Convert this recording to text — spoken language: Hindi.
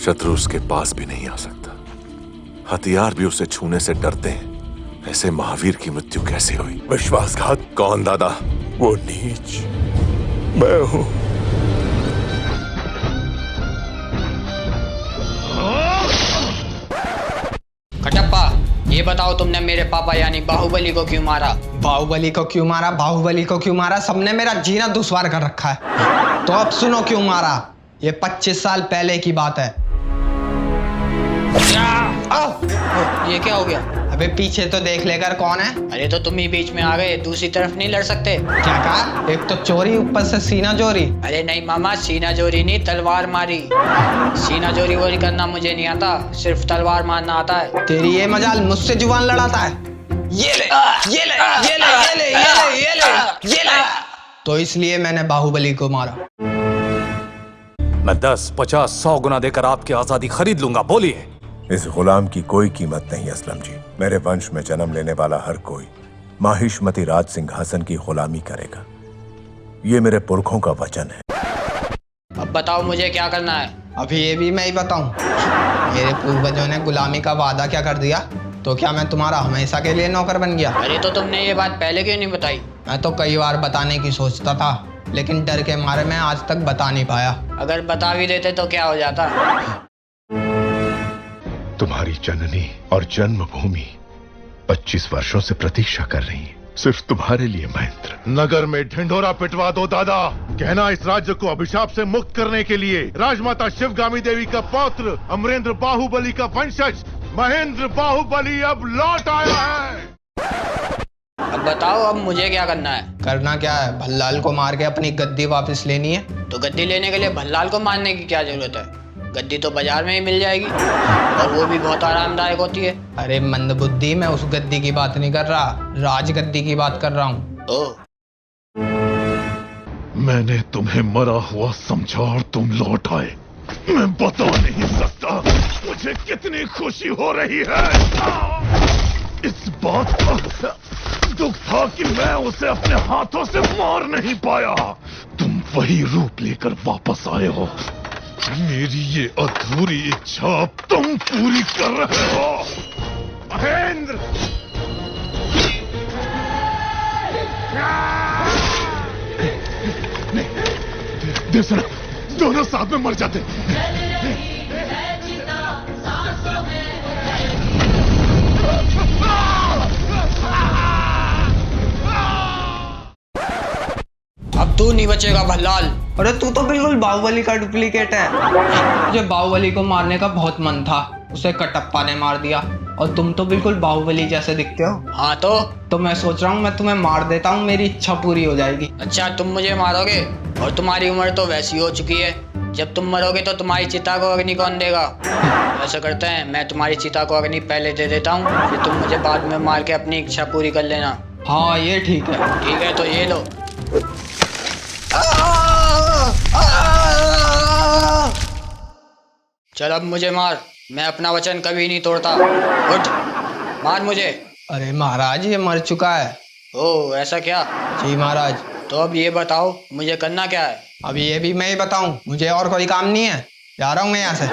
शत्रु उसके पास भी नहीं आ सकता, हथियार भी उसे छूने से डरते हैं। ऐसे महावीर की मृत्यु कैसे हुई? विश्वासघात। कौन दादा? वो नीच मैं हूं। कटप्पा, ये बताओ तुमने मेरे पापा यानी बाहुबली को क्यों मारा? बाहुबली को क्यों मारा? बाहुबली को क्यों मारा? सबने मेरा जीना दुश्वार कर रखा है। तो अब सुनो क्यों मारा। ये 25 साल पहले की बात है। ये क्या हो गया? अबे पीछे तो देख लेकर कौन है। अरे तो तुम ही बीच में आ गए, दूसरी तरफ नहीं लड़ सकते? क्या कहा? एक तो चोरी, ऊपर से सीना चोरी। अरे नहीं मामा, सीना जोरी नहीं, तलवार मारी। सीना जोरी वोरी करना मुझे नहीं आता, सिर्फ तलवार मारना आता है। तेरी ये मजाल मुझसे जुबान लड़ाता है। ये ले, ये ले, ये ले, ये ले, ये ले, ये ले, ये ले। तो इसलिए मैंने बाहुबली को मारा। मैं 10, 50, 100 गुना देकर आपकी आजादी खरीद लूंगा। बोलिए। इस गुलाम की कोई कीमत नहीं असलम जी। मेरे वंश में जन्म लेने वाला हर कोई माहिष्मती राज सिंहासन की गुलामी करेगा। ये मेरे पुरखों का वचन है। अब बताओ मुझे क्या करना है? अभी ये भी मैं ही बताऊं? मेरे पूर्वजों ने गुलामी का वादा क्या कर दिया, तो क्या मैं तुम्हारा हमेशा के लिए नौकर बन गया? अरे तो तुमने ये बात पहले क्यों नहीं बताई? मैं तो कई बार बताने की सोचता था, लेकिन डर के मारे मैं आज तक बता नहीं पाया। अगर बता भी देते तो क्या हो जाता? तुम्हारी जननी और जन्मभूमि 25 वर्षों से प्रतीक्षा कर रही है, सिर्फ तुम्हारे लिए महेंद्र। नगर में ढिंढोरा पिटवा दो दादा। कहना इस राज्य को अभिशाप से मुक्त करने के लिए राजमाता शिवगामी देवी का पौत्र अमरेंद्र बाहुबली का वंशज महेंद्र बाहुबली अब लौट आया है। अब बताओ अब मुझे क्या करना है? करना क्या है? भल्लाल को मार के अपनी गद्दी वापस लेनी है। तो गद्दी लेने के लिए भल्लाल को मारने की क्या जरूरत है? गद्दी तो बाजार में ही मिल जाएगी और वो भी बहुत आरामदायक होती है। अरे मंदबुद्धि, मैं उस गद्दी की बात नहीं कर रहा, राज गद्दी की बात कर रहा हूँ। मैंने तुम्हें मरा हुआ समझा और तुम लौट आए। मैं बता नहीं सकता मुझे कितनी खुशी हो रही है। इस बात का दुख था कि मैं उसे अपने हाथों से मार नहीं पाया। तुम वही रूप लेकर वापस आए हो। मेरी ये अधूरी इच्छा अब तुम पूरी कर रहे हो। महेंद्र! देसना, दोनों साथ में मर जाते। अब तू नहीं बचेगा भल्लाल। अरे तू तो बिल्कुल बाहुबली का डुप्लीकेट है। मुझे बाहुबली को मारने का बहुत मन था, उसे कटप्पा ने मार दिया। और तुम तो बिल्कुल बाहुबली जैसे दिखते हो। हाँ तो मैं सोच रहा हूँ मैं तुम्हें मार देता हूँ, मेरी इच्छा पूरी हो जाएगी। अच्छा, तुम मुझे मारोगे? और तुम्हारी उम्र तो वैसी हो चुकी है, जब तुम मरोगे तो तुम्हारी चिता को अग्नि कौन देगा? ऐसा करते हैं, मैं तुम्हारी चिता को अग्नि पहले दे देता हूँ, फिर तुम मुझे बाद में मार के अपनी इच्छा पूरी कर लेना। हाँ ये ठीक है। ठीक है, तो ये लो। चल अब मुझे मार, मैं अपना वचन कभी नहीं तोड़ता। उठ, मार मुझे। अरे महाराज, ये मर चुका है। ओह, ऐसा क्या? जी महाराज। तो अब ये बताओ मुझे करना क्या है? अब ये भी मैं ही बताऊं? मुझे और कोई काम नहीं है, जा रहा हूँ मैं यहाँ से।